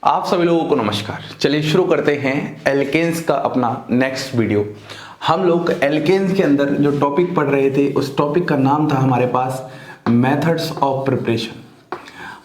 आप सभी लोगों को नमस्कार। चलिए शुरू करते हैं एल्केन्स का अपना नेक्स्ट वीडियो। हम लोग एल्केन्स के अंदर जो टॉपिक पढ़ रहे थे उस टॉपिक का नाम था हमारे पास मेथड्स ऑफ प्रिपरेशन।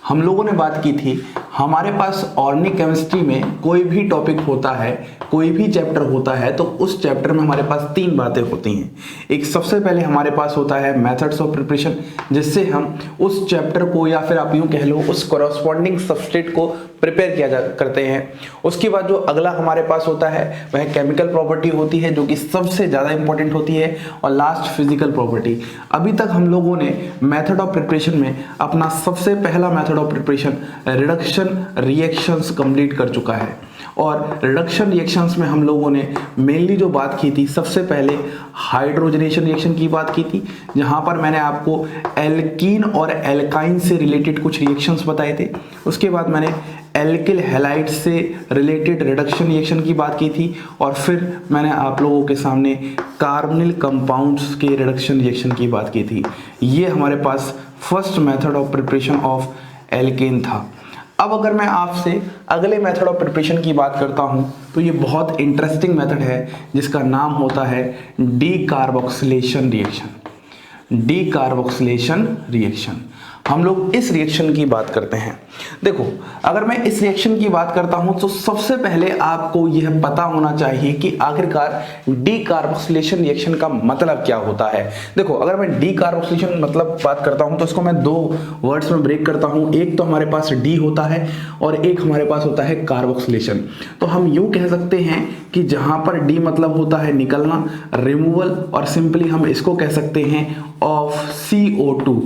हम लोगों ने बात की थी हमारे पास ऑर्गेनिक केमिस्ट्री में कोई भी टॉपिक होता है, कोई भी चैप्टर होता है तो उस चैप्टर में हमारे पास तीन बातें होती हैं। एक सबसे पहले हमारे पास होता है मेथड्स ऑफ प्रिपरेशन, जिससे हम उस चैप्टर को या फिर आप यूं कह लो उस कॉरस्पॉन्डिंग सबस्ट्रेट को प्रिपेयर करते हैं। उसके बाद जो अगला हमारे पास होता है वह केमिकल प्रॉपर्टी होती है जो कि सबसे ज़्यादा इंपॉर्टेंट होती है, और लास्ट फिजिकल प्रॉपर्टी। अभी तक हम लोगों ने मेथड ऑफ प्रिपरेशन में अपना सबसे पहला method of preparation reduction reactions complete कर चुका है। और रिडक्शन रिएक्शंस में हम लोगों ने मेनली जो बात की थी सबसे पहले हाइड्रोजनेशन रिएक्शन की बात की थी, जहां पर मैंने आपको एल्कीन और एल्काइन से रिलेटेड कुछ रिएक्शंस बताए थे। उसके बाद मैंने एल्किल हैलाइड से रिलेटेड रिडक्शन रिएक्शन की बात की थी, और फिर मैंने आप लोगों के सामने कार्बोनिल कंपाउंड्स के रिडक्शन रिएक्शन की बात की थी। ये हमारे पास first method of preparation of alkane था। अब अगर मैं आपसे अगले मेथड ऑफ प्रिपरेशन की बात करता हूं तो ये बहुत इंटरेस्टिंग मेथड है जिसका नाम होता है डीकार्बोक्सिलेशन रिएक्शन। डीकार्बोक्सिलेशन रिएक्शन, हम लोग इस रिएक्शन की बात करते हैं। देखो, अगर मैं इस रिएक्शन की बात करता हूं तो सबसे पहले आपको यह पता होना चाहिए कि आखिरकार डीकार्बोक्सिलेशन रिएक्शन का मतलब क्या होता है। देखो, अगर मैं डीकार्बोक्सिलेशन मतलब बात करता हूं तो इसको मैं दो वर्ड्स में ब्रेक करता हूं। एक तो हमारे पास डी होता है और एक हमारे पास होता है कार्बोक्सिलेशन। तो हम यूं कह सकते हैं कि जहां पर डी मतलब होता है निकलना, रिमूवल, और सिंपली हम इसको कह सकते हैं of CO2,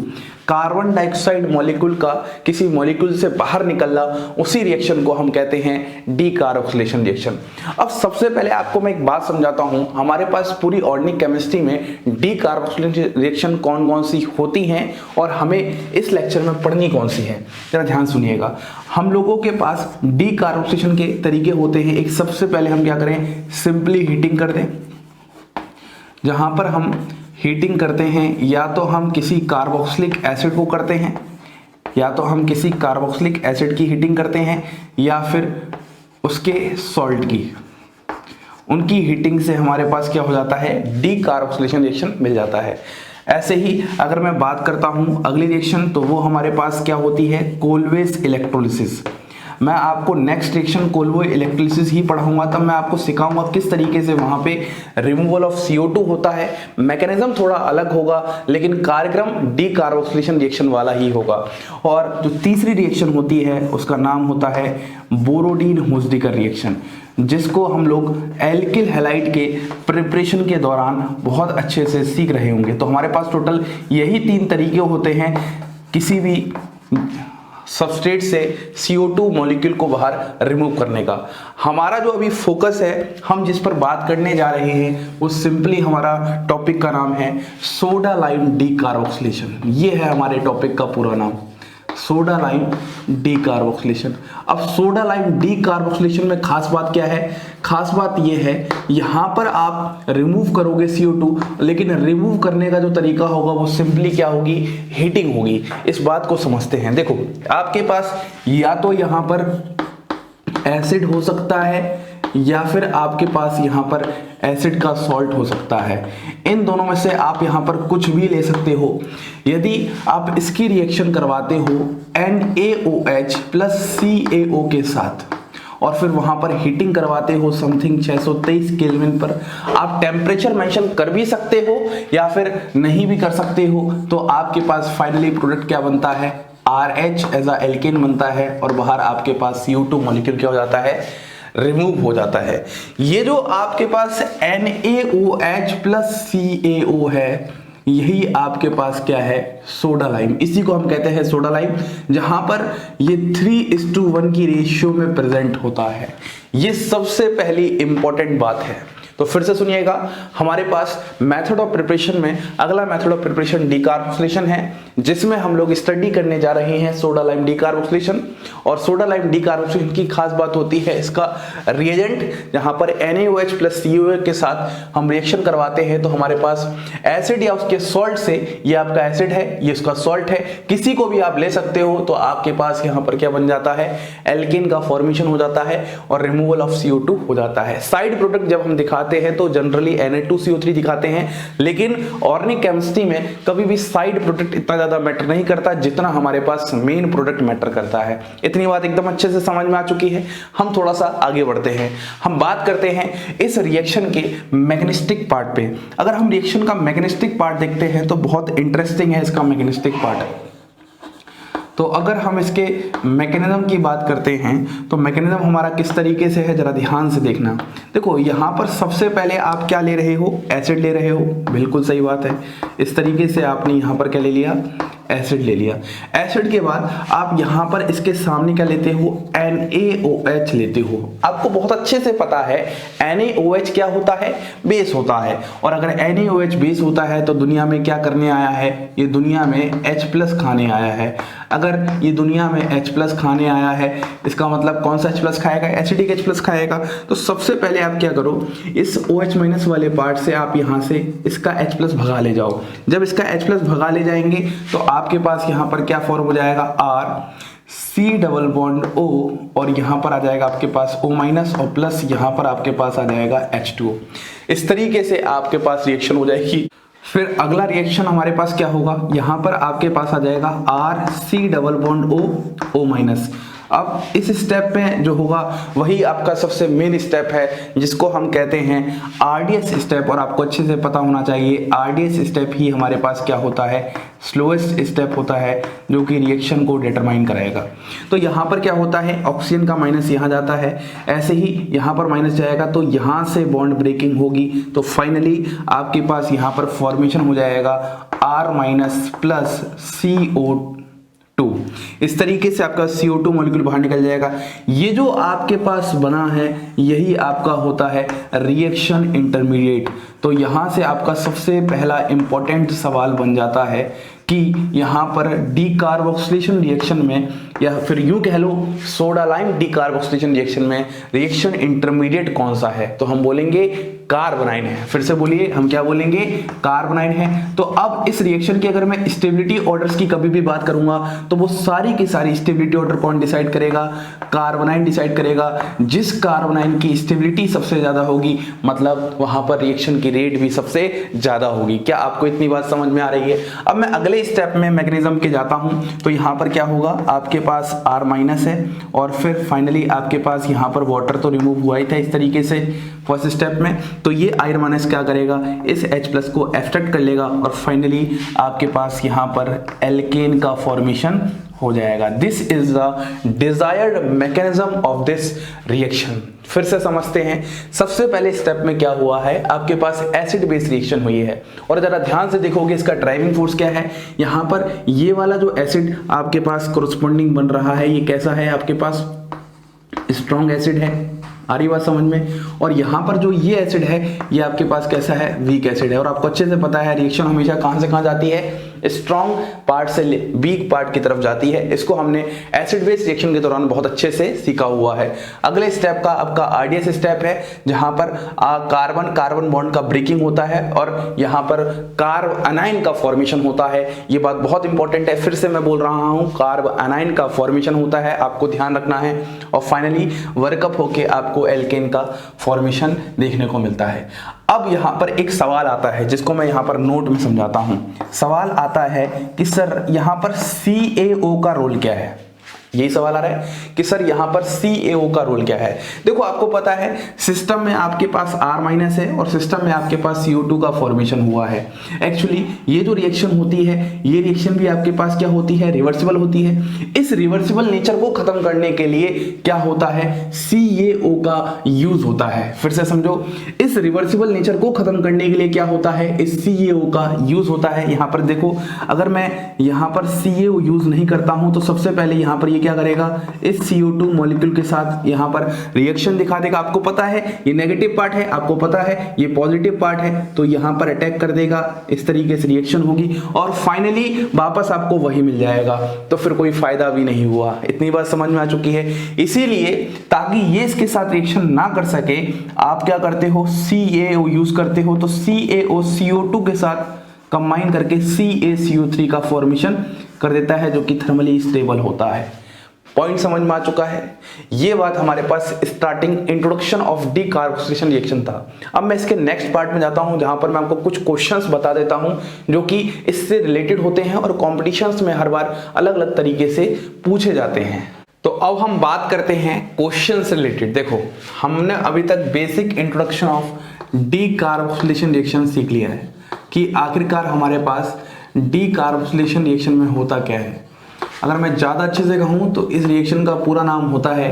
carbon dioxide molecule का किसी मॉलिक्यूल से बाहर निकलना, उसी रिएक्शन को हम कहते हैं डीकार्बोक्सिलेशन रिएक्शन। अब सबसे पहले आपको मैं एक बात समझाता हूं, हमारे पास पूरी ऑर्गेनिक केमिस्ट्री में डीकार्बोक्सिलेशन रिएक्शन कौन कौन सी होती हैं और हमें इस लेक्चर में पढ़नी कौन सी है, जरा ध्यान सुनिएगा। हम लोगों के पास डीकार्बोक्सिलेशन के तरीके होते हैं। एक सबसे पहले हम क्या करें, सिंपली हीटिंग कर दें। जहां पर हम हीटिंग करते हैं या तो हम किसी कार्बोक्सिलिक एसिड को करते हैं, या तो हम किसी कार्बोक्सिलिक एसिड की हीटिंग करते हैं, या फिर उसके सॉल्ट की, उनकी हीटिंग से हमारे पास क्या हो जाता है, डीकार्बोक्सिलेशन रिएक्शन मिल जाता है। ऐसे ही अगर मैं बात करता हूं अगली रिएक्शन तो वो हमारे पास क्या होती है, कोलवेज इलेक्ट्रोलिसिस। मैं आपको नेक्स्ट रिएक्शन कोलवे इलेक्ट्रोलिसिस ही पढ़ाऊंगा, तब मैं आपको सिखाऊंगा किस तरीके से वहां पे रिमूवल ऑफ CO2 होता है। मैकेनिज्म थोड़ा अलग होगा लेकिन कार्यक्रम डीकार्बोक्सिलेशन रिएक्शन वाला ही होगा। और जो तीसरी रिएक्शन होती है उसका नाम होता है बोरोडीन होस्डिकर रिएक्शन, जिसको हम लोग एल्किल हैलाइड के प्रिपरेशन के दौरान बहुत अच्छे से सीख रहे होंगे। तो हमारे पास टोटल यही तीन तरीके होते हैं किसी भी सबस्ट्रेट से CO2 मॉलिक्यूल को बाहर रिमूव करने का। हमारा जो अभी फोकस है, हम जिस पर बात करने जा रहे हैं वो सिंपली हमारा टॉपिक का नाम है सोडा लाइम डीकार्बोक्सिलेशन। ये है हमारे टॉपिक का पूरा नाम, सोडा लाइम डीकार्बोक्सिलेशन। अब सोडा लाइम डीकार्बोक्सिलेशन में खास बात क्या है, खास बात यह है यहां पर आप रिमूव करोगे CO2, लेकिन रिमूव करने का जो तरीका होगा वो सिंपली क्या होगी, हीटिंग होगी। इस बात को समझते हैं। देखो, आपके पास या तो यहां पर एसिड हो सकता है या फिर आपके पास यहां पर एसिड का सॉल्ट हो सकता है। इन दोनों में से आप यहां पर कुछ भी ले सकते हो। यदि आप इसकी रिएक्शन करवाते हो NaOH प्लस CaO के साथ और फिर वहां पर हीटिंग करवाते हो समथिंग 623 केल्विन पर, आप टेम्परेचर मेंशन कर भी सकते हो या फिर नहीं भी कर सकते हो, तो आपके पास फाइनली प्रोडक्ट क्या बनता है, RH एज अ एल्केन बनता है, और बाहर आपके पास CO2 मॉलिक्यूल क्या हो जाता है, रिमूव हो जाता है। ये जो आपके पास NaOH प्लस CaO है, यही आपके पास क्या है, सोडा लाइम। इसी को हम कहते हैं सोडा लाइम, जहां पर ये 3:1 की रेशियो में प्रेजेंट होता है। ये सबसे पहली इंपॉर्टेंट बात है। तो फिर से सुनिएगा, हमारे पास मेथड ऑफ प्रिपरेशन में अगला मेथड ऑफ प्रिपरेशन डीकार्बोक्सिलेशन है, जिसमें हम लोग स्टडी करने जा रहे हैं सोडा लाइम डीकार्बोक्सिलेशन। और सोडा लाइम डीकार्बोक्सिलेशन की खास बात होती है इसका रिएजेंट, जहां पर NaOH प्लस COH के साथ हम रिएक्शन करवाते हैं तो हमारे पास एसिड या उसके सॉल्ट से, ये आपका एसिड है, ये उसका सॉल्ट है, किसी को भी आप ले सकते हो, तो आपके पास यहाँ पर क्या बन जाता है, एल्केन का फॉर्मेशन हो जाता है और रिमूवल ऑफ CO2 हो जाता है। साइड प्रोडक्ट जब हम दिखाते हैं तो जनरली Na2CO3 दिखाते हैं, लेकिन ऑर्गेनिक केमिस्ट्री में कभी भी साइड प्रोडक्ट इतना ज्यादा मैटर नहीं करता जितना हमारे पास मेन प्रोडक्ट मैटर करता है। इतनी बात एकदम अच्छे से समझ में आ चुकी है। हम थोड़ा सा आगे बढ़ते हैं, हम बात करते हैं इस रिएक्शन के मैग्नेटिक पार्ट पे। अगर हम रिएक्शन का मैग्नेटिक पार्ट देखते हैं तो बहुत इंटरेस्टिंग है इसका मैग्नेटिक पार्ट। तो अगर हम इसके मैकेनिज्म की बात करते हैं तो मैकेनिज्म हमारा किस तरीके से है, जरा ध्यान से देखना। देखो यहाँ पर सबसे पहले आप क्या ले रहे हो, एसिड ले रहे हो, बिल्कुल सही बात है। इस तरीके से आपने यहाँ पर क्या ले लिया, एसिड ले लिया। एसिड के बाद आप यहाँ पर इसके सामने क्या लेते हो, NaOH लेते हो। आपको बहुत अच्छे से पता है NaOH क्या होता है, बेस होता है। और अगर NaOH बेस होता है तो दुनिया में क्या करने आया है, ये दुनिया में H+ खाने आया है। अगर ये दुनिया में H+ खाने आया है, इसका मतलब कौन सा H+ खाएगा, एसिडिक H+ खाएगा। तो सबसे पहले आप क्या करो, इस OH- वाले पार्ट से आप यहाँ से इसका H+ भगा ले जाओ। जब इसका H+ भगा ले जाएंगे तो आपके पास यहाँ पर क्या फॉर्म हो जाएगा, R≡C≡O, और यहाँ पर आ जाएगा आपके पास O- और प्लस यहाँ पर आपके पास आ जाएगा H2O। इस तरीके से आपके पास रिएक्शन हो जाएगी। फिर अगला रिएक्शन हमारे पास क्या होगा, यहाँ पर आपके पास आ जाएगा R≡COO-। अब इस स्टेप में जो होगा वही आपका सबसे मेन स्टेप है, जिसको हम कहते हैं RDS स्टेप। और आपको अच्छे से पता होना चाहिए RDS स्टेप ही हमारे पास क्या होता है, स्लोएस्ट स्टेप होता है, जो कि रिएक्शन को डिटरमाइन कराएगा। तो यहाँ पर क्या होता है, ऑक्सीजन का माइनस यहाँ जाता है, ऐसे ही यहाँ पर माइनस जाएगा तो यहाँ से बॉन्ड ब्रेकिंग होगी। तो फाइनली आपके पास यहाँ पर फॉर्मेशन हो जाएगा R- प्लस CO2। इस तरीके से आपका CO2 मॉलिक्यूल बाहर निकल जाएगा। ये जो आपके पास बना है यही आपका होता है रिएक्शन इंटरमीडिएट। तो यहां से आपका सबसे पहला इंपॉर्टेंट सवाल बन जाता है कि यहाँ पर डीकार्बोक्सिलेशन रिएक्शन में, या फिर यूं कह लो सोडा लाइम डीकार्बोक्सिलेशन रिएक्शन में रिएक्शन इंटरमीडिएट कौन सा है, तो हम बोलेंगे कार्बोनाइन है। फिर से बोलिए, हम क्या बोलेंगे, कार्बोनाइन है। तो अब इस रिएक्शन की अगर मैं स्टेबिलिटी ऑर्डर्स की कभी भी बात करूंगा तो वो सारी की सारी स्टेबिलिटी ऑर्डर कौन डिसाइड करेगा, कार्बोनाइन डिसाइड करेगा। जिस कार्बोनाइन की स्टेबिलिटी सबसे ज्यादा होगी मतलब वहां पर रिएक्शन की रेट भी सबसे ज्यादा होगी। क्या आपको इतनी बात समझ में आ रही है? अब मैं अगले स्टेप में मैग्नीशियम के जाता हूं तो यहां पर क्या होगा, आपके पास R- है और फिर फाइनली आपके पास यहां पर वाटर तो रिमूव हुआ ही था इस तरीके से फर्स्ट स्टेप में। तो ये I- क्या करेगा, इस H+ को एक्सट्रैक्ट कर लेगा और फाइनली आपके पास यहां पर एल्केन का फॉर्मेशन हो जाएगा। This is the desired mechanism of this reaction. फिर से समझते हैं, सबसे पहले स्टेप में क्या हुआ है, आपके पास एसिड बेस रिएक्शन हुई है और जरा ध्यान से देखोगे इसका ड्राइविंग फोर्स क्या है। यहां पर ये वाला जो एसिड आपके पास कोरस्पोंडिंग बन रहा है ये कैसा है, आपके पास स्ट्रॉन्ग एसिड है, आ रही बात समझ में। और यहाँ पर जो ये एसिड है ये आपके पास कैसा है, वीक एसिड है। और आपको अच्छे से पता है रिएक्शन हमेशा कहां से कहां जाती है, स्ट्रॉन्ग पार्ट से वीक पार्ट की तरफ जाती है। इसको हमने एसिड बेस रिएक्शन के दौरान बहुत अच्छे से सीखा हुआ है। अगले स्टेप का आपका RDS स्टेप है, जहां पर कार्बन कार्बन बॉन्ड का ब्रेकिंग होता है और यहाँ पर कार्ब अनाइन का फॉर्मेशन होता है। ये बात बहुत इंपॉर्टेंट है, फिर से मैं बोल रहा हूँ, कार्ब अनाइन का फॉर्मेशन होता है, आपको ध्यान रखना है। और फाइनली वर्कअप होके आपको एल्केन का फॉर्मेशन देखने को मिलता है। अब यहां पर एक सवाल आता है जिसको मैं यहां पर नोट में समझाता हूं। सवाल आता है कि सर यहां पर CaO का रोल क्या है, यही सवाल आ रहा है कि सर यहां पर CaO का रोल क्या है। देखो आपको पता है सिस्टम में आपके पास R- है और सिस्टम में आपके पास CO2 का फॉर्मेशन हुआ है। एक्चुअली ये जो रिएक्शन होती है ये रिएक्शन भी आपके पास क्या होती है, रिवर्सिबल होती है। इस रिवर्सिबल नेचर को खत्म करने के लिए क्या होता है, CaO का यूज होता है। फिर से समझो, इस रिवर्सिबल नेचर को खत्म करने के लिए क्या होता है, इस CaO का यूज होता है। यहां पर देखो, अगर मैं यहां पर CaO यूज नहीं करता हूं तो सबसे पहले यहां पर ये क्या करेगा, इस CO2 मॉलिक्यूल के साथ यहाँ पर रिएक्शन दिखा देगा। आपको पता है ये नेगेटिव पार्ट है, आपको पता है ये पॉजिटिव पार्ट है, तो यहाँ पर अटैक कर देगा, इस तरीके से रिएक्शन होगी और फाइनली वापस आपको वही मिल जाएगा। तो फिर कोई फायदा भी नहीं हुआ। इतनी बात समझ में आ चुकी है। इसीलिए ताकि ये इसके साथ रिएक्शन ना कर सके, आप क्या करते हो, CaO यूज करते हो। तो CaO CO2 के साथ कंबाइन करके CaCO3 का फॉर्मेशन कर देता है, जो कि थर्मली स्टेबल होता है। पॉइंट समझ में आ चुका है। ये बात हमारे पास starting introduction of decarboxylation reaction था। अब मैं इसके नेक्स्ट पार्ट में जाता हूं, जहां पर मैं आपको कुछ क्वेश्चंस बता देता हूं जो कि इससे रिलेटेड होते हैं और कॉम्पिटिशन्स में हर बार अलग अलग तरीके से पूछे जाते हैं। तो अब हम बात करते हैं क्वेश्चन से रिलेटेड। देखो, हमने अभी तक basic introduction of decarboxylation reaction सीख लिया है कि आखिरकार हमारे पास डीकार्बोक्सिलेशन रिएक्शन में होता क्या है। अगर मैं ज़्यादा अच्छे से कहूँ तो इस रिएक्शन का पूरा नाम होता है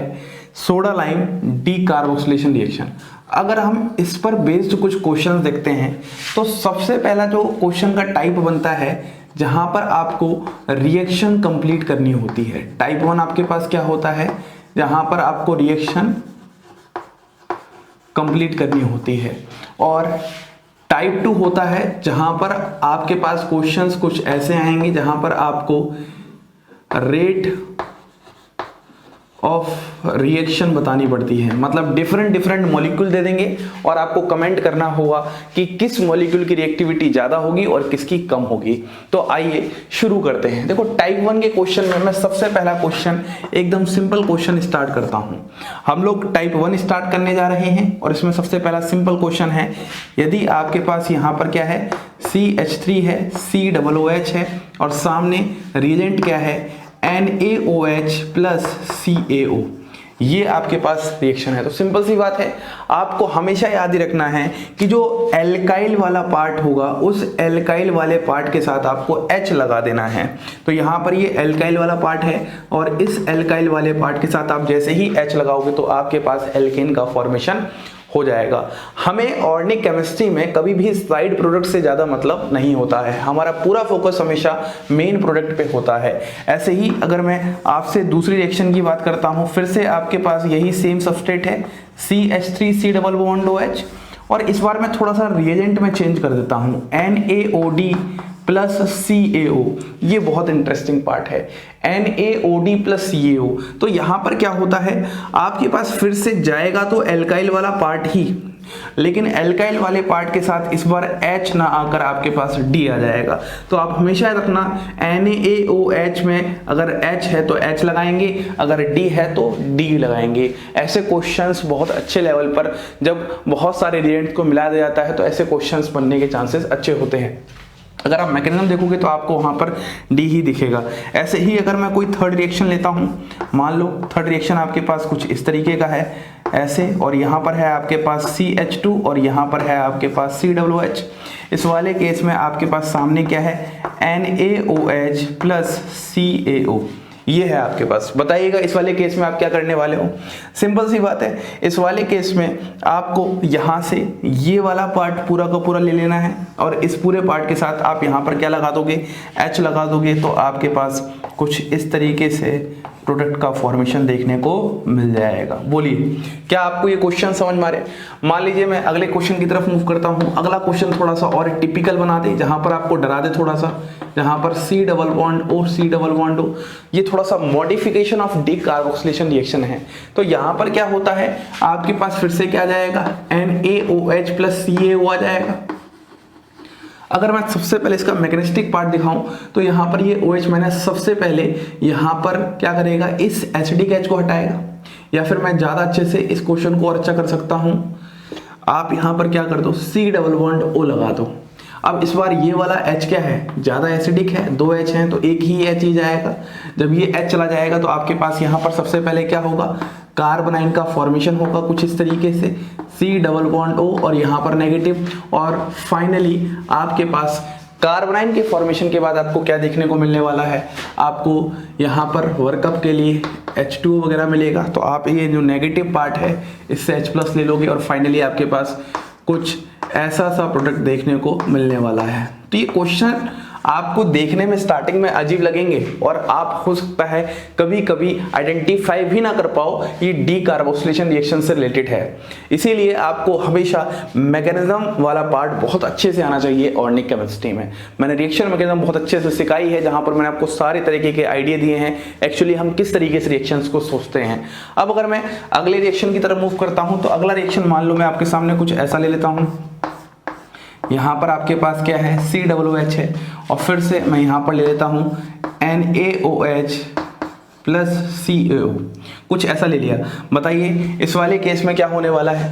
सोडा लाइम डीकार्बोक्सिलेशन रिएक्शन। अगर हम इस पर बेस्ड कुछ क्वेश्चंस देखते हैं तो सबसे पहला जो क्वेश्चन का टाइप बनता है, जहाँ पर आपको रिएक्शन कंप्लीट करनी होती है। टाइप 1 आपके पास क्या होता है, जहाँ पर आपको रिएक्शन कंप्लीट करनी होती है। और टाइप 2 होता है जहां पर आपके पास क्वेश्चंस कुछ ऐसे आएंगे जहां पर आपको रेट ऑफ रिएक्शन बतानी पड़ती है। मतलब डिफरेंट मॉलिक्यूल दे देंगे और आपको कमेंट करना होगा कि किस मॉलिक्यूल की रिएक्टिविटी ज्यादा होगी और किसकी कम होगी। तो आइए शुरू करते हैं। देखो, टाइप 1 के क्वेश्चन में मैं सबसे पहला क्वेश्चन एकदम सिंपल क्वेश्चन स्टार्ट करता हूं। हम लोग टाइप 1 स्टार्ट करने जा रहे हैं और इसमें सबसे पहला सिंपल क्वेश्चन है, यदि आपके पास यहां पर क्या है, CH3 है, COOH है और सामने रिएजेंट क्या है, NaOH प्लस CaO, ये आपके पास रिएक्शन है। तो सिंपल सी बात है, आपको हमेशा याद ही रखना है कि जो एल्काइल वाला पार्ट होगा उस एल्काइल वाले पार्ट के साथ आपको H लगा देना है। तो यहाँ पर ये एल्काइल वाला पार्ट है और इस एल्काइल वाले पार्ट के साथ आप जैसे ही H लगाओगे तो आपके पास एल्केन का फॉर्मेशन हो जाएगा। हमें ऑर्गेनिक केमिस्ट्री में कभी भी साइड प्रोडक्ट से ज़्यादा मतलब नहीं होता है, हमारा पूरा फोकस हमेशा मेन प्रोडक्ट पे होता है। ऐसे ही अगर मैं आपसे दूसरी रिएक्शन की बात करता हूँ, फिर से आपके पास यही सेम सबस्ट्रेट है CH3 COOH और इस बार मैं थोड़ा सा रिएजेंट में चेंज कर देता हूँ NaOD प्लस CaO। ये बहुत इंटरेस्टिंग पार्ट है, NaOD प्लस CaO। तो यहाँ पर क्या होता है, आपके पास फिर से जाएगा तो एल्काइल वाला पार्ट ही, लेकिन एल्काइल वाले पार्ट के साथ इस बार H ना आकर आपके पास D आ जाएगा। तो आप हमेशा रखना NaOH में अगर H है तो H लगाएंगे, अगर D है तो D लगाएंगे। ऐसे क्वेश्चंस बहुत अच्छे लेवल पर जब बहुत सारे रिएजेंट को मिला दिया जाता है तो ऐसे क्वेश्चंस बनने के चांसेस अच्छे होते हैं। अगर आप मैकेनिज्म देखोगे तो आपको वहाँ पर D ही दिखेगा। ऐसे ही अगर मैं कोई थर्ड रिएक्शन लेता हूँ, मान लो थर्ड रिएक्शन आपके पास कुछ इस तरीके का है ऐसे, और यहाँ पर है आपके पास CH2 और यहाँ पर है आपके पास COOH। इस वाले केस में आपके पास सामने क्या है, NaOH प्लस CaO, ये है आपके पास। बताइएगा इस वाले केस में आप क्या करने वाले हो। सिंपल सी बात है, इस वाले केस में आपको यहाँ से ये वाला पार्ट पूरा का पूरा ले लेना है और इस पूरे पार्ट के साथ आप यहाँ पर क्या लगा दोगे, H लगा दोगे, तो आपके पास कुछ इस तरीके से प्रोडक्ट का फॉर्मेशन देखने को मिल जाएगा। बोलिए, क्या आपको ये क्वेश्चन समझ में आ रहे हैं। मान लीजिए मैं अगले क्वेश्चन की तरफ मूव करता हूँ। अगला क्वेश्चन थोड़ा सा और टिपिकल बना दे, जहां पर आपको डरा दे थोड़ा सा, जहां पर C डबल बॉन्ड O, ये थोड़ा सा मॉडिफिकेशन ऑफ डीकार्बोक्सिलेशन रिएक्शन है। तो यहाँ पर क्या होता है, आपके पास फिर से क्या आ जाएगा, NaOH प्लस CaO आ जाएगा। अगर मैं सबसे पहले इसका मैग्नेटिक पार्ट दिखाऊं तो यहाँ पर ये OH माइनस सबसे पहले यहाँ पर क्या करेगा, इस एसिडिक H को हटाएगा। या फिर मैं ज़्यादा अच्छे से इस क्वेश्चन को और अच्छा कर सकता हूँ, आप यहाँ पर क्या कर दो, C डबल बॉन्ड O लगा दो। अब इस बार ये वाला H क्या है, ज़्यादा एसिडिक है, 2 H हैं तो एक ही H ही जाएगा। जब ये H चला जाएगा तो आपके पास यहाँ पर सबसे पहले क्या होगा, कार्बोनाइन का फॉर्मेशन होगा कुछ इस तरीके से, C डबल बॉन्ड O और यहाँ पर नेगेटिव, और फाइनली आपके पास कार्बोनाइन के फॉर्मेशन के बाद आपको क्या देखने को मिलने वाला है, आपको यहाँ पर वर्कअप के लिए H2O वगैरह मिलेगा। तो आप ये जो नेगेटिव पार्ट है इससे H प्लस ले लोगे और फाइनली आपके पास कुछ ऐसा सा प्रोडक्ट देखने को मिलने वाला है। तो ये क्वेश्चन आपको देखने में स्टार्टिंग में अजीब लगेंगे और आप हो सकता है कभी कभी आइडेंटिफाई भी ना कर पाओ ये डी कार्बोक्सिलेशन रिएक्शन से रिलेटेड है। इसीलिए आपको हमेशा मैकेनिज्म वाला पार्ट बहुत अच्छे से आना चाहिए। ऑर्गेनिक केमिस्ट्री में मैंने रिएक्शन मैकेनिज्म बहुत अच्छे से सिखाई है, जहां पर मैंने आपको सारे तरीके के आइडिया दिए हैं एक्चुअली हम किस तरीके से रिएक्शंस को सोचते हैं। अब अगर मैं अगले रिएक्शन की तरफ मूव करता हूं तो अगला रिएक्शन मान लो मैं आपके सामने कुछ ऐसा ले लेता हूं। यहां पर आपके पास क्या है, COOH है और फिर से मैं यहां पर ले लेता हूं NaOH प्लस CaO, कुछ ऐसा ले लिया। बताइए इस वाले केस में क्या होने वाला है,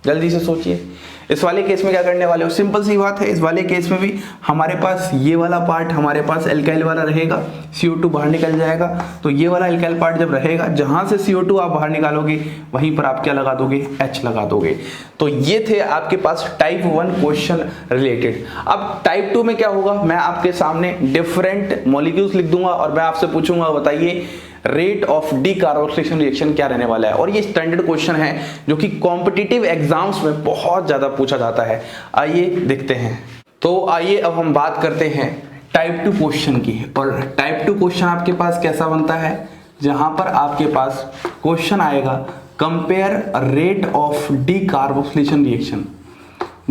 जल्दी से सोचिए। इस वाले केस में क्या करने वाले हो, सिंपल सी बात है। इस वाले केस में भी हमारे पास ये वाला पार्ट हमारे पास एल्काइल वाला रहेगा, CO2 बाहर निकल जाएगा। तो ये वाला एल्काइल पार्ट जब रहेगा, जहां से CO2 आप बाहर निकालोगे वहीं पर आप क्या लगा दोगे, H लगा दोगे। तो ये थे आपके पास टाइप 1 क्वेश्चन रिलेटेड। अब टाइप 2 में क्या होगा, मैं आपके सामने डिफरेंट मॉलिक्यूल्स लिख दूंगा और मैं आपसे पूछूंगा बताइए rate of D carboxylation reaction क्या रहने वाला है। और ये स्टैंडर्ड क्वेश्चन है जो कि कॉम्पिटिटिव एग्जाम्स में बहुत ज्यादा पूछा जाता है। आइए देखते हैं। तो आइए अब हम बात करते हैं टाइप 2 क्वेश्चन की। और टाइप 2 क्वेश्चन आपके पास कैसा बनता है, जहां पर आपके पास क्वेश्चन आएगा compare rate of D carboxylation reaction,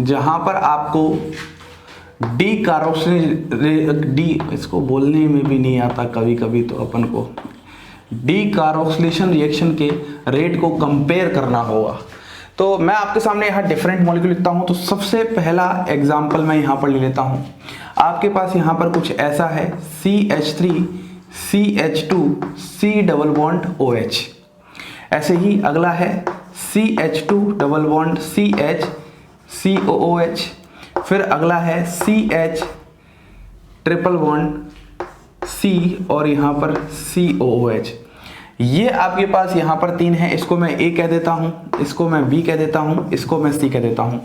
जहां पर आपको डी कार्बोक्सिलेशन, डी इसको बोलने में भी नहीं आता कभी कभी, तो अपन को डी कार्बोक्सिलेशन रिएक्शन के रेट को कंपेयर करना होगा। तो मैं आपके सामने यहाँ डिफरेंट मॉलिक्यूल लिखता हूँ। तो सबसे पहला एग्जांपल मैं यहाँ पर ले लेता हूँ। आपके पास यहाँ पर कुछ ऐसा है CH3 CH2 C double bond OH। ऐसे ही अगला है CH2 double bond CH COOH। फिर अगला है CH ट्रिपल बॉन्ड C और यहाँ पर COOH। ये आपके पास यहाँ पर 3 है। इसको मैं A कह देता हूँ, इसको मैं B कह देता हूँ, इसको मैं C कह देता हूँ।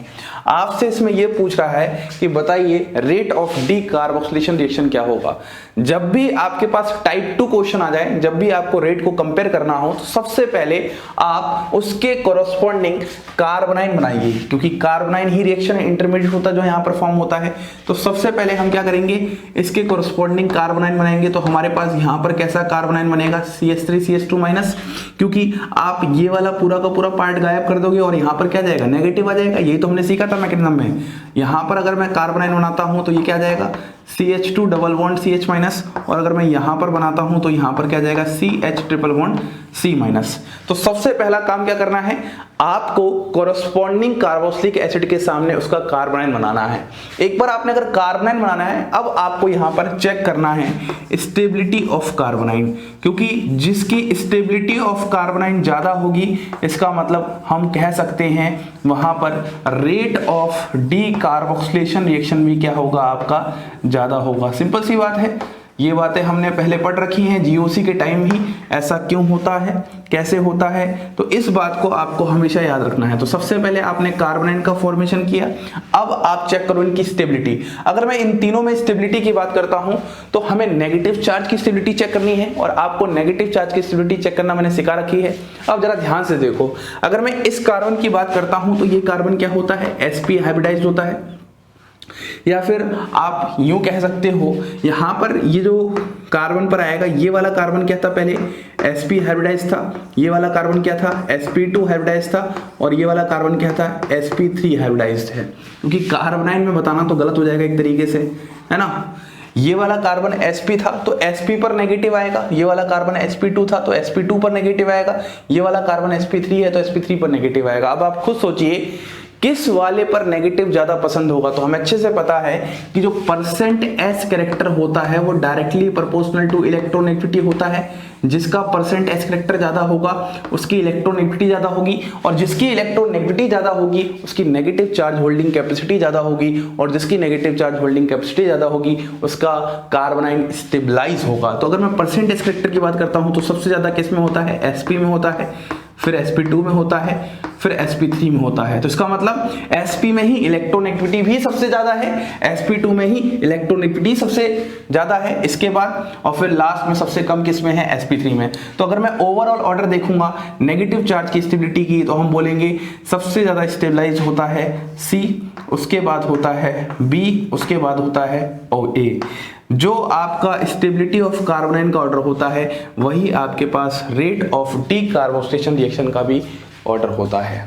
आपसे इसमें ये पूछ रहा है कि बताइए rate of D carboxylation reaction क्या होगा। जब भी आपके पास टाइप 2 क्वेश्चन आ जाए, जब भी आपको रेट को कंपेयर करना हो, तो सबसे पहले आप उसके कोरस्पॉन्डिंग कार्बोनाइन बनाइए, क्योंकि कार्बोनाइन ही रिएक्शन इंटरमीडिएट होता है जो यहाँ पर फॉर्म होता है। तो सबसे पहले हम क्या करेंगे, इसके कोरस्पॉन्डिंग कार्बोनाइन बनाएंगे। तो हमारे पास यहाँ पर कैसा कार्बोनाइन बनेगा, CH3 CH2 माइनस, क्योंकि आप ये वाला पूरा का पूरा पार्ट गायब कर दोगे और यहाँ पर क्या जाएगा, नेगेटिव आ जाएगा। यही तो हमने सीखा था मैकेनिज्म में। यहाँ पर अगर मैं कार्बोनाइन बनाता हूँ तो ये क्या जाएगा, CH2 double bond CH minus, और अगर मैं यहाँ पर बनाता हूँ तो यहाँ पर क्या जाएगा, CH triple bond C minus. तो सबसे पहला काम क्या करना है, आपको कोरस्पॉन्डिंग कार्बोक्सिलिक एसिड के सामने उसका कार्बोनाइन बनाना है। एक बार आपने अगर कार्बोनाइन बनाना है, अब आपको यहाँ पर चेक करना है स्टेबिलिटी ऑफ कार्बोनाइन, क्योंकि जिसकी स्टेबिलिटी ऑफ कार्बोनाइन ज्यादा होगी, इसका मतलब हम कह सकते हैं वहां पर rate of D carboxylation reaction भी क्या होगा, आपका ज्यादा होगा। सिंपल सी बात है, ये बातें हमने पहले पढ़ रखी हैं जीओसी के टाइम ही। ऐसा क्यों होता है, कैसे होता है, तो इस बात को आपको हमेशा याद रखना है। तो सबसे पहले आपने कार्बोनाइन का फॉर्मेशन किया, अब आप चेक करो इनकी स्टेबिलिटी। अगर मैं इन तीनों में स्टेबिलिटी की बात करता हूं तो हमें नेगेटिव चार्ज की स्टेबिलिटी चेक करनी है, और आपको नेगेटिव चार्ज की स्टेबिलिटी चेक करना मैंने सिखा रखी है। अब जरा ध्यान से देखो, अगर मैं इस कार्बन की बात करता हूं तो ये कार्बन क्या होता है, sp हाइब्रिडाइज्ड होता है, या फिर आप यूं कह सकते हो यहां पर ये जो कार्बन पर आएगा, ये वाला कार्बन क्या था, पहले sp हाइब्रिडाइज था, ये वाला कार्बन क्या था, sp2 हाइब्रिडाइज था, और ये वाला कार्बन क्या था, sp3 हाइब्रिडाइज्ड है। क्योंकि कार्बोनाइन में बताना तो गलत हो जाएगा एक तरीके से, है ना। ये वाला कार्बन sp था तो sp पर नेगेटिव आएगा, ये वाला कार्बन sp2 था तो sp2 पर नेगेटिव आएगा, ये वाला कार्बन sp3 है तो sp3 पर नेगेटिव आएगा। अब आप खुद सोचिए किस वाले पर नेगेटिव ज्यादा पसंद होगा। तो हमें अच्छे से पता है कि जो परसेंट एस कैरेक्टर होता है वो डायरेक्टली प्रोपोर्शनल टू इलेक्ट्रोनेगेटिविटी होता है। जिसका परसेंट एस कैरेक्टर ज्यादा होगा उसकी इलेक्ट्रोनेगेटिविटी ज्यादा होगी, और जिसकी इलेक्ट्रोनेगेटिविटी ज्यादा होगी उसकी नेगेटिव चार्ज होल्डिंग कैपेसिटी ज्यादा होगी, और जिसकी नेगेटिव चार्ज होल्डिंग कैपेसिटी ज्यादा होगी उसका कार्बोनाइन स्टेबलाइज होगा। तो अगर मैं परसेंट एस कैरेक्टर की बात करता हूं तो सबसे ज्यादा किस में होता है, sp में होता है, फिर sp2 में होता है, फिर sp3 में होता है। तो इसका मतलब sp में ही इलेक्ट्रोनेगेटिविटी भी सबसे ज्यादा है, sp2 में ही इलेक्ट्रोनेगेटिविटी सबसे ज्यादा है, इसके बाद और फिर लास्ट में सबसे कम किस में है, sp3 में। तो अगर मैं ओवरऑल ऑर्डर देखूंगा नेगेटिव चार्ज की स्टेबिलिटी की, तो हम बोलेंगे सबसे ज्यादा स्टेबलाइज होता है C, उसके बाद होता है B, उसके बाद होता है A। जो आपका स्टेबिलिटी ऑफ कार्बोनाइन का ऑर्डर होता है वही आपके पास रेट ऑफ डीकार्बोक्सिलेशन रिएक्शन का भी ऑर्डर होता है।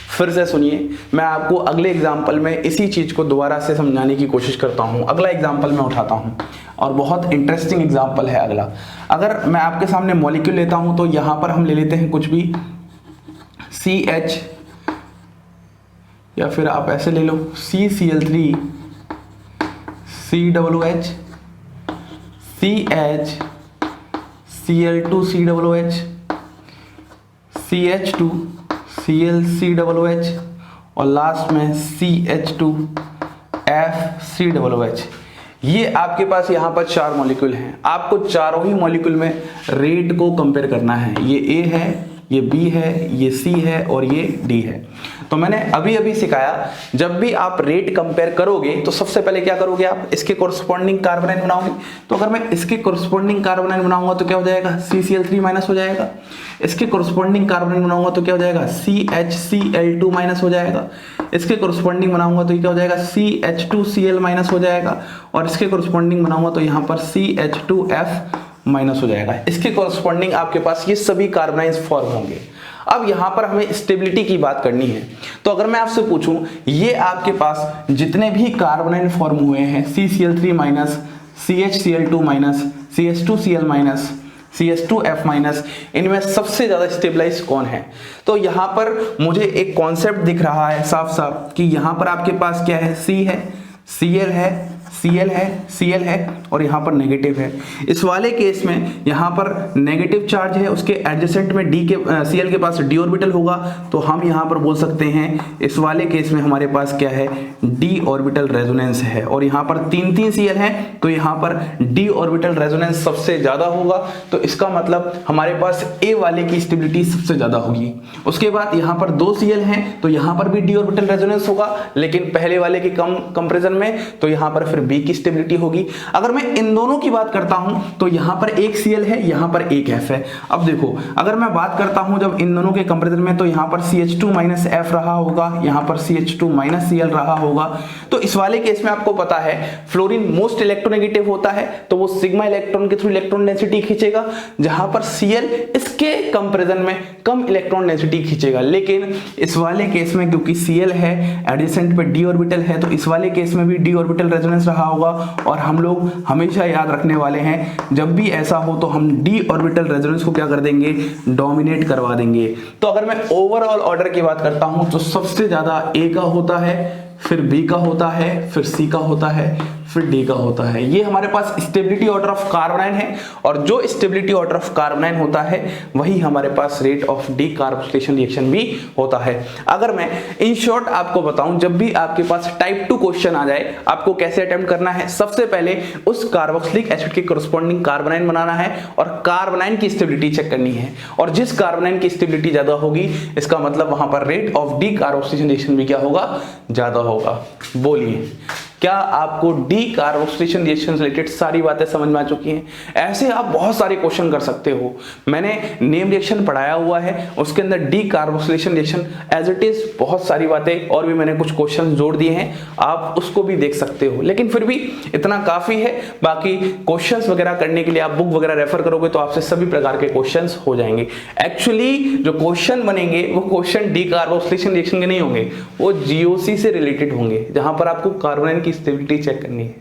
फिर से सुनिए, मैं आपको अगले एग्जाम्पल में इसी चीज को दोबारा से समझाने की कोशिश करता हूं। अगला एग्जाम्पल मैं उठाता हूं और बहुत इंटरेस्टिंग एग्जाम्पल है अगला। अगर मैं आपके सामने मॉलिक्यूल लेता हूं तो यहां पर हम ले लेते हैं कुछ भी CH, या फिर आप ऐसे ले लो CCl3 COOH CH Cl2 COOH CH2 Cl COOH और लास्ट में CH2 F COOH। ये आपके पास यहाँ पर 4 मॉलिक्यूल हैं। आपको चारों ही मॉलिक्यूल में रेट को कंपेयर करना है। ये A है, ये B है, ये C है और ये D है। तो मैंने अभी अभी सिखाया, जब भी आप रेट कंपेयर करोगे तो सबसे पहले क्या करोगे, आप इसके कोरस्पॉन्डिंग कार्बोनाइन बनाओगे। तो अगर मैं इसके कोरस्पॉन्डिंग कार्बोनाइन बनाऊंगा तो क्या हो जाएगा, CCl3 माइनस हो जाएगा। इसके कोरस्पॉन्डिंग कार्बोनाइन बनाऊंगा तो क्या हो जाएगा, CHCl2 माइनस हो जाएगा। इसके कोरस्पॉन्डिंग बनाऊंगा तो क्या हो जाएगा, CH2Cl माइनस हो जाएगा। और इसके कोरस्पॉन्डिंग बनाऊंगा तो यहाँ पर CH2F माइनस हो जाएगा। इसके कोरस्पॉन्डिंग आपके पास ये सभी कार्बोनाइन्स फॉर्म होंगे। अब यहां पर हमें स्टेबिलिटी की बात करनी है। तो अगर मैं आपसे पूछूं, ये आपके पास जितने भी कार्बोनाइन फॉर्म हुए हैं CCl3 minus, CHCl2 minus, CH2Cl minus, CH2F minus, इनमें सबसे ज्यादा स्टेबलाइज कौन है? तो यहां पर मुझे एक कॉन्सेप्ट दिख रहा है साफ साफ कि यहां पर आपके पास क्या है, C है, Cl है, Cl है, Cl है और यहाँ पर नेगेटिव है। इस वाले केस में यहाँ पर नेगेटिव चार्ज है, उसके एडजेसेंट में Cl के पास d ऑर्बिटल होगा। तो हम यहाँ पर बोल सकते हैं इस वाले केस में हमारे पास क्या है, d ऑर्बिटल रेजोनेंस है। और यहाँ पर 3 Cl है तो यहाँ पर d ऑर्बिटल रेजोनेंस सबसे ज्यादा होगा। तो इसका मतलब हमारे पास A वाले की स्टेबिलिटी सबसे ज्यादा होगी। उसके बाद यहाँ पर 2 Cl हैं तो यहाँ पर भी d ऑर्बिटल रेजोनेंस होगा, लेकिन पहले वाले के कम कंपेरिजन में, तो यहाँ पर फिर B की स्टेबिलिटी होगी। अगर मैं इन दोनों की बात करता हूं तो यहां पर एक Cl है, यहां पर एक F है। अब देखो, अगर मैं बात करता हूं जब इन दोनों के कंपैरिजन में, तो यहां पर CH2 माइनस F रहा होगा, यहां पर CH2 माइनस Cl रहा होगा। तो इस वाले केस में आपको पता है फ्लोरीन मोस्ट इलेक्ट्रोनेगेटिव होता है, तो वो सिग्मा इलेक्ट्रॉन के थ्रू इलेक्ट्रॉन डेंसिटी खींचेगा, जहां पर Cl इसके कंपैरिजन में कम इलेक्ट्रॉन डेंसिटी खींचेगा। लेकिन इस वाले केस में क्योंकि Cl है, एडजेसेंट पे d ऑर्बिटल है, तो इस वाले केस में भी d ऑर्बिटल रेजोनेंस रहा होगा। और हम लोग हमेशा याद रखने वाले हैं, जब भी ऐसा हो तो हम d ऑर्बिटल रेजोनेंस को क्या कर देंगे, डोमिनेट करवा देंगे। तो अगर मैं ओवरऑल ऑर्डर की बात करता हूं तो सबसे ज्यादा A का होता है, फिर B का होता है, फिर C का होता है, फिर D का होता है। ये हमारे पास स्टेबिलिटी ऑर्डर ऑफ कार्बोनाइन है, और जो स्टेबिलिटी ऑर्डर ऑफ कार्बोनाइन होता है वही हमारे पास रेट ऑफ डीकार्बोक्सिलेशन रिएक्शन भी होता है। अगर मैं इन शॉर्ट आपको बताऊं, जब भी आपके पास टाइप 2 क्वेश्चन आ जाए, आपको कैसे अटेम्प्ट करना है, सबसे पहले उस कार्बोक्सिलिक एसिड के कोरस्पॉन्डिंग कार्बोनाइन बनाना है और कार्बोनाइन की स्टेबिलिटी चेक करनी है। और जिस कार्बोनाइन की स्टेबिलिटी ज्यादा होगी, इसका मतलब वहां पर रेट ऑफ डीकार्बोक्सिलेशन रिएक्शन भी क्या होगा, ज्यादा होगा। बोलिए, क्या आपको डीकार्बोक्सिलेशन रिएक्शन से रिलेटेड सारी बातें समझ में आ चुकी हैं? ऐसे आप बहुत सारे क्वेश्चन कर सकते हो। मैंने नेम रिएक्शन पढ़ाया हुआ है, उसके अंदर decarboxylation reaction as it is बहुत सारी बातें, और भी मैंने कुछ क्वेश्चन जोड़ दिए हैं, आप उसको भी देख सकते हो। लेकिन फिर भी इतना काफी है। बाकी क्वेश्चंस वगैरह करने के लिए आप बुक वगैरह रेफर करोगे तो आपसे सभी प्रकार के क्वेश्चंस हो जाएंगे। एक्चुअली जो क्वेश्चन बनेंगे वो क्वेश्चन डीकार्बोक्सिलेशन रिएक्शन के नहीं होंगे, वो जीओसी से रिलेटेड होंगे, जहां पर आपको कार्बोनाइन की स्टेबिलिटी चेक करनी है।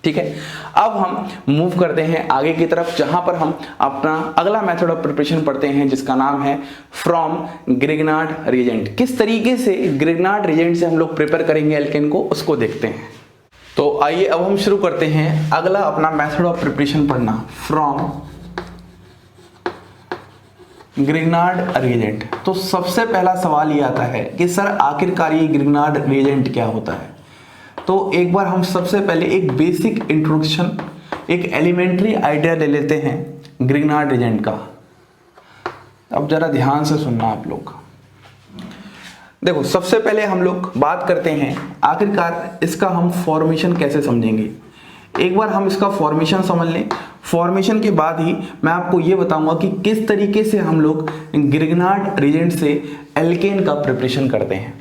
ठीक है, अब हम मूव करते हैं आगे की तरफ, जहां पर हम अपना अगला मेथड ऑफ प्रिपरेशन पढ़ते हैं, जिसका नाम है फ्रॉम ग्रिग्नार्ड रिएजेंट। किस तरीके से ग्रिग्नार्ड रिएजेंट से हम लोग प्रिपेयर करेंगे एल्केन को, उसको देखते हैं। तो आइए अब हम शुरू करते हैं अगला अपना मेथड ऑफ प्रिपरेशन पढ़ना, फ्रॉम ग्रिग्नार्ड रिएजेंट। तो सबसे पहला सवाल ये आता है कि सर आखिरकार ये ग्रिग्नार्ड रिएजेंट क्या होता है। तो एक बार हम सबसे पहले एक बेसिक इंट्रोडक्शन, एक एलिमेंट्री आइडिया ले लेते हैं ग्रिग्नार्ड रिएजेंट का। अब जरा ध्यान से सुनना आप लोग। देखो सबसे पहले हम लोग बात करते हैं आखिरकार इसका हम फॉर्मेशन कैसे समझेंगे। एक बार हम इसका फॉर्मेशन समझ लें, फॉर्मेशन के बाद ही मैं आपको ये बताऊंगा कि किस तरीके से हम लोग ग्रिग्नार्ड रीजेंट से एल्केन का प्रिपरेशन करते हैं।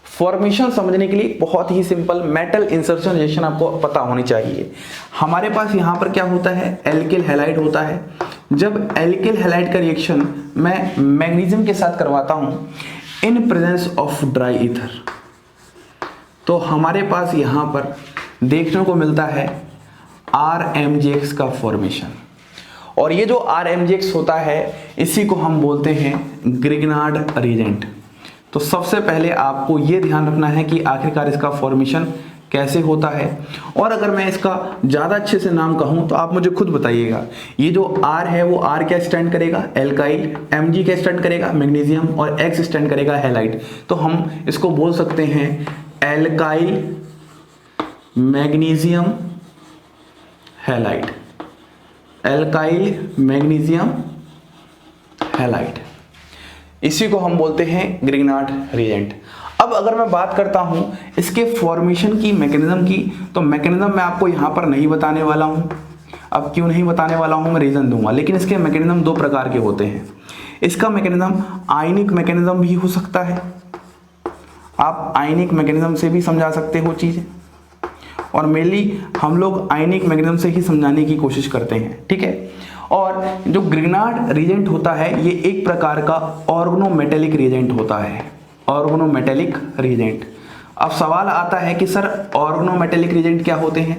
फॉर्मेशन समझने के लिए बहुत ही सिंपल मेटल इंसर्शन रिएक्शन आपको पता होनी चाहिए। हमारे पास यहाँ पर क्या होता है, एल्किल हैलाइड होता है। जब एल्किल हैलाइड का रिएक्शन मैं मैग्नीशियम के साथ करवाता हूँ in presence of dry ether, तो हमारे पास यहाँ पर देखने को मिलता है RMgX का फॉर्मेशन। और ये जो RMgX होता है इसी को हम बोलते हैं ग्रिग्नार्ड रीजेंट। तो सबसे पहले आपको ये ध्यान रखना है कि आखिरकार इसका फॉर्मेशन कैसे होता है। और अगर मैं इसका ज़्यादा अच्छे से नाम कहूँ तो आप मुझे खुद बताइएगा, ये जो R है वो R क्या स्टैंड करेगा, एल्काइल, Mg क्या स्टैंड करेगा, मैग्नीशियम, और X स्टैंड करेगा हैलाइड। तो हम इसको बोल सकते हैं alkyl magnesium halide, alkyl magnesium halide, इसी को हम बोलते हैं ग्रिग्नार्ड रीजेंट। अब अगर मैं बात करता हूं इसके फॉर्मेशन की मैकेनिज्म की, तो मैकेनिज्म मैं आपको यहां पर नहीं बताने वाला हूं। अब क्यों नहीं बताने वाला हूं मैं रीजन दूंगा, लेकिन इसके मैकेनिज्म दो प्रकार के होते हैं। इसका मैकेनिज्म आयनिक मैकेनिज्म भी हो सकता है, आप आयनिक मैकेनिज्म से भी समझा सकते हो चीज़, और मेनली हम लोग आयनिक मैकेनिज्म से ही समझाने की कोशिश करते हैं, ठीक है। और जो ग्रिग्नार्ड रीजेंट होता है ये एक प्रकार का ऑर्गेनोमेटेलिक रीजेंट होता है, ऑर्गेनोमेटेलिक रीजेंट। अब सवाल आता है कि सर ऑर्गेनोमेटेलिक रीजेंट क्या होते हैं।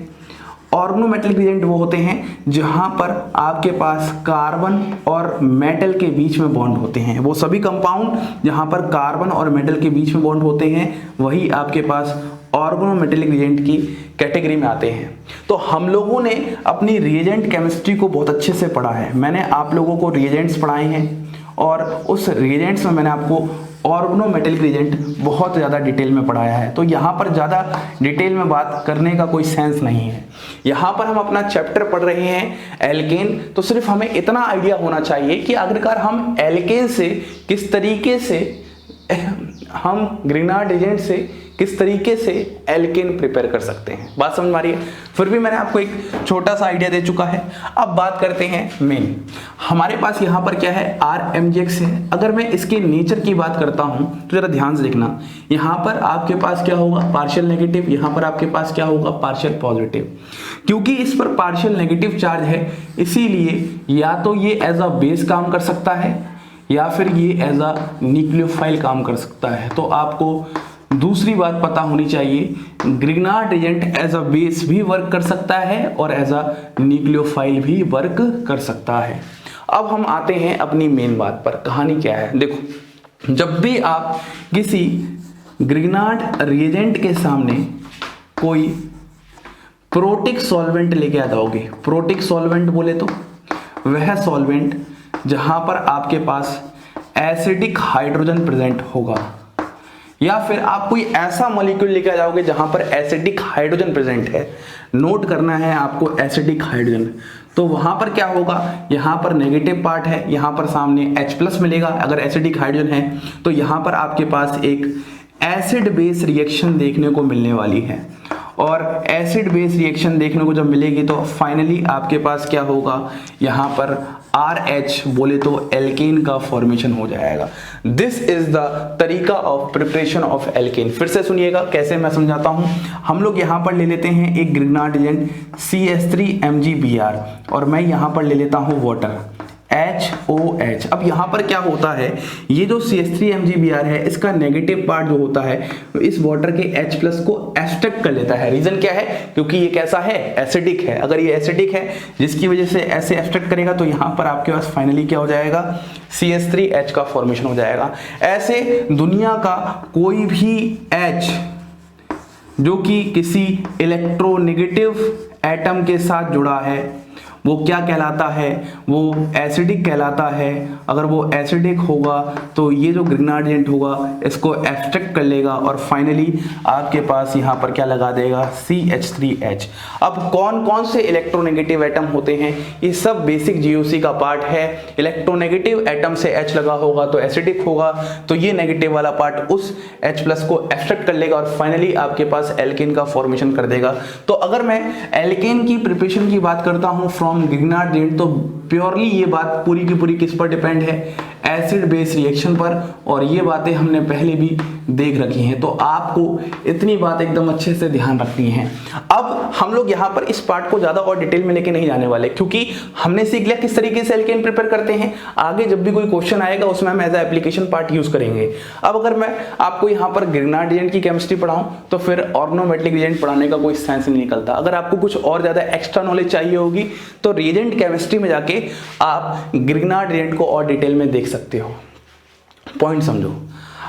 ऑर्गेनोमेटेलिक रीजेंट वो होते हैं जहां पर आपके पास कार्बन और मेटल के बीच में बॉन्ड होते हैं। वो सभी कंपाउंड जहां पर कार्बन और मेटल के बीच में बॉन्ड होते हैं वही आपके पास ऑर्गेनोमेटेलिक रिएजेंट की कैटेगरी में आते हैं। तो हम लोगों ने अपनी रिएजेंट केमिस्ट्री को बहुत अच्छे से पढ़ा है। मैंने आप लोगों को रिएजेंट्स पढ़ाए हैं और उस रिएजेंट्स में मैंने आपको ऑर्गेनोमेटेलिक रिएजेंट बहुत ज़्यादा डिटेल में पढ़ाया है। तो यहाँ पर ज़्यादा डिटेल में बात करने का कोई सेंस नहीं है। यहाँ पर हम अपना चैप्टर पढ़ रहे हैं एल्केन, तो सिर्फ हमें इतना आइडिया होना चाहिए कि आखिरकार हम एल्केन से किस तरीके से, हम ग्रिग्नार्ड रीजेंट से किस तरीके से एल्केन प्रिपेयर कर सकते हैं। बात समझ में आ रही है। फिर भी मैंने आपको एक छोटा सा आइडिया दे चुका है। अब बात करते हैं मेन। हमारे पास यहाँ पर क्या है, RMgX है। अगर मैं इसके नेचर की बात करता हूँ तो जरा ध्यान से देखना, यहाँ पर आपके पास क्या होगा, पार्शियल नेगेटिव, यहाँ पर आपके पास क्या होगा, पार्शियल पॉजिटिव। क्योंकि इस पर पार्शियल नेगेटिव चार्ज है इसीलिए या तो ये एज अ बेस काम कर सकता है या फिर ये एज अ न्यूक्लियोफाइल काम कर सकता है। तो आपको दूसरी बात पता होनी चाहिए, Grignard reagent as a base भी वर्क कर सकता है और एज अ न्यूक्लियोफाइल भी वर्क कर सकता है। अब हम आते हैं अपनी मेन बात पर। कहानी क्या है, देखो जब भी आप किसी ग्रिग्नार्ड रीजेंट के सामने कोई प्रोटिक सॉल्वेंट लेके आ जाओगे, प्रोटिक सॉल्वेंट बोले तो वह सॉल्वेंट जहां पर आपके पास एसिडिक हाइड्रोजन प्रेजेंट होगा, या फिर आप कोई ऐसा मॉलिक्यूल लेके आ जाओगे जहां पर एसिडिक हाइड्रोजन प्रेजेंट है। नोट करना है आपको एसिडिक हाइड्रोजन। तो वहां पर क्या होगा, यहां पर नेगेटिव पार्ट है, यहां पर सामने H+ मिलेगा अगर एसिडिक हाइड्रोजन है। तो यहां पर आपके पास एक एसिड बेस रिएक्शन देखने को मिलने वाली है, और एसिड बेस रिएक्शन देखने को जब मिलेगी तो फाइनली आपके पास क्या होगा, यहाँ पर RH बोले तो एल्केन का फॉर्मेशन हो जाएगा। दिस इज द तरीका ऑफ प्रिपरेशन ऑफ एल्केन। फिर से सुनिएगा कैसे मैं समझाता हूँ। हम लोग यहाँ पर ले लेते हैं एक ग्रिग्नार्ड रीजेंट CH3MgBr और मैं यहाँ पर ले लेता हूँ वाटर HOH। अब यहाँ पर क्या होता है, ये जो CH3MgBr है इसका नेगेटिव पार्ट जो होता है इस वाटर के H+ को एब्स्ट्रैक्ट कर लेता है। रीजन क्या है, क्योंकि ये कैसा है, एसिडिक है। अगर ये एसिडिक है जिसकी वजह से ऐसे एब्स्ट्रैक्ट करेगा तो यहाँ पर आपके पास फाइनली क्या हो जाएगा, CH3H का फॉर्मेशन हो जाएगा। ऐसे दुनिया का कोई भी H जो कि किसी इलेक्ट्रोनेगेटिव एटम के साथ जुड़ा है वो क्या कहलाता है, वो एसिडिक कहलाता है। अगर वो एसिडिक होगा तो ये जो ग्रिग्नार्ड एजेंट होगा इसको एब्स्ट्रैक्ट कर लेगा और फाइनली आपके पास यहाँ पर क्या लगा देगा, CH3H। अब कौन कौन से इलेक्ट्रोनेगेटिव एटम होते हैं, ये सब बेसिक GOC का पार्ट है। इलेक्ट्रोनेगेटिव एटम से H लगा होगा तो एसिडिक होगा, तो ये नेगेटिव वाला पार्ट उस H प्लस को एब्स्ट्रैक्ट कर लेगा और फाइनली आपके पास एल्केन का फॉर्मेशन कर देगा। तो अगर मैं एल्केन की प्रिपरेशन की बात करता हूं फ्रॉम ग्रिग्नार्ड एजेंट, तो प्योरली ये बात पूरी की पूरी किस पर डिपेंड है, एसिड बेस रिएक्शन पर, और ये बातें हमने पहले भी देख रखी हैं। तो आपको इतनी बात एकदम अच्छे से ध्यान रखनी है। अब हम लोग यहाँ पर इस पार्ट को ज्यादा और डिटेल में लेके नहीं जाने वाले, क्योंकि हमने सीख लिया किस तरीके से एल्केन प्रिपेयर करते हैं। आगे जब भी कोई क्वेश्चन आएगा उसमें हम as a application part use करेंगे। अब अगर मैं आपको यहाँ पर ग्रिग्नार्ड एजेंट की केमिस्ट्री पढ़ाऊं तो फिर ऑर्गेनोमेटेलिक एजेंट पढ़ाने का कोई सेंस नहीं निकलता। अगर आपको कुछ और ज्यादा एक्स्ट्रा नॉलेज चाहिए होगी तो रिएजेंट केमिस्ट्री में जाके आप ग्रिग्नार्ड एजेंट को और डिटेल में देख सकते हो। पॉइंट समझो।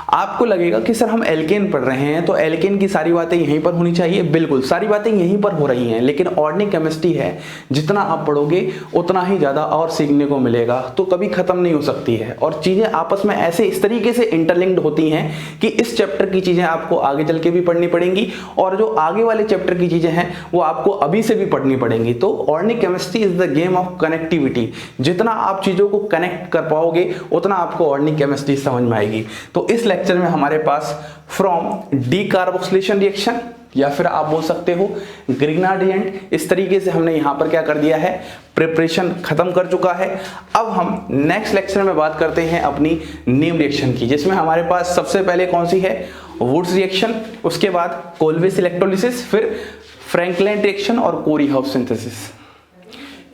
आपको लगेगा कि सर हम एल्केन पढ़ रहे हैं तो एल्केन की सारी बातें यहीं पर होनी चाहिए। बिल्कुल सारी बातें यहीं पर हो रही हैं, लेकिन ऑर्गेनिक केमिस्ट्री है, जितना आप पढ़ोगे उतना ही ज़्यादा और सीखने को मिलेगा, तो कभी ख़त्म नहीं हो सकती है। और चीज़ें आपस में ऐसे इस तरीके से इंटरलिंक्ड होती हैं कि इस चैप्टर की चीज़ें आपको आगे चल के भी पढ़नी पड़ेंगी और जो आगे वाले चैप्टर की चीज़ें हैं वो आपको अभी से भी पढ़नी पड़ेंगी। तो organic chemistry is the game of connectivity. जितना आप चीज़ों को कनेक्ट कर पाओगे उतना आपको ऑर्गेनिक केमिस्ट्री समझ में आएगी। तो इस लेक्चर में हमारे पास फ्रॉम डीकार्बोक्सिलेशन रिएक्शन या फिर आप बोल सकते हो ग्रिग्नार्ड एजेंट, इस तरीके से हमने यहां पर क्या कर दिया है, प्रिपरेशन खत्म कर चुका है। अब हम नेक्स्ट लेक्चर में बात करते हैं अपनी नीम रिएक्शन की, जिसमें हमारे पास सबसे पहले कौन सी है, वुड्स रिएक्शन, उसके बाद कोलवेस इलेक्ट्रोलिसिस, फिर फ्रैंकलिन रिएक्शन और कोरी हाउस सिंथेसिस।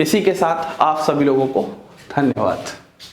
इसी के साथ आप सभी लोगों को धन्यवाद।